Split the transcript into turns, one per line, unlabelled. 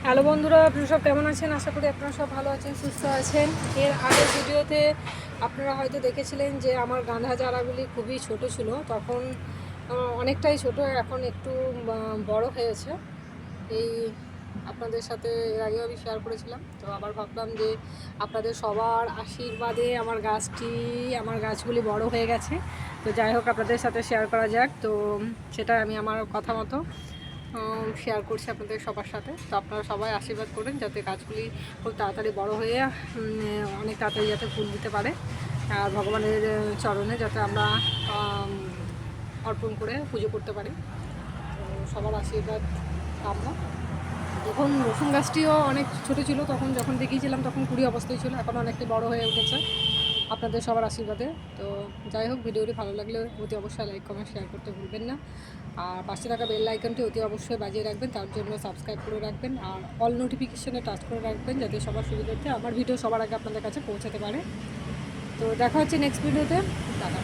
Hello বন্ধুরা, আপনারা সব কেমন আছেন? আশা করি আপনারা সব ভালো আছেন, সুস্থ আছেন। এর আগের ভিডিওতে আপনারা হয়তো দেখেছিলেন যে আমার গাঁধা চারাগুলি খুবই ছোট ছিল, তখন অনেকটাই ছোট, এখন একটু বড় হয়েছে। এই আপনাদের সাথে এর আগেও আমি শেয়ার করেছিলাম, তো আবার ভাবলাম যে আপনাদের সবার আশীর্বাদে আমার গাছগুলি বড় হয়ে গেছে। তো যাই হোক, আপনাদের সাথে শেয়ার করা যাক। তো সেটা আমি আমার কথা মতো শেয়ার করছি আপনাদের সবার সাথে। তো আপনারা সবাই আশীর্বাদ করেন যাতে গাছগুলি খুব তাড়াতাড়ি বড় হয়ে অনেক তাড়াতাড়ি যাতে ফুল দিতে পারে, আর ভগবানের চরণে যাতে আমরা অর্পণ করে পুজো করতে পারি। তো সবার আশীর্বাদ কামনা। যখন রসুন গাছটিও অনেক ছোটো ছিল, তখন যখন দেখিয়েছিলাম তখন কুড়ি অবস্থায় ছিল, এখন অনেকটাই বড় হয়ে উঠেছে আপনাদের সবার আশীর্বাদে। তো যাই হোক, ভিডিওটি ভালো লাগলে অতি অবশ্যই লাইক কমেন্ট শেয়ার করতে ভুলবেন না। আর পাশে থাকা বেল আইকনটি অতি অবশ্যই বাজিয়ে রাখবেন, তার জন্য সাবস্ক্রাইব করে রাখবেন আর অল নোটিফিকেশনে টাচ করে রাখবেন যাতে সবার সুবিধার্থে আমার ভিডিও সবার আগে আপনাদের কাছে পৌঁছাতে পারে। তো দেখা হচ্ছে নেক্সট ভিডিওতে। টাটা।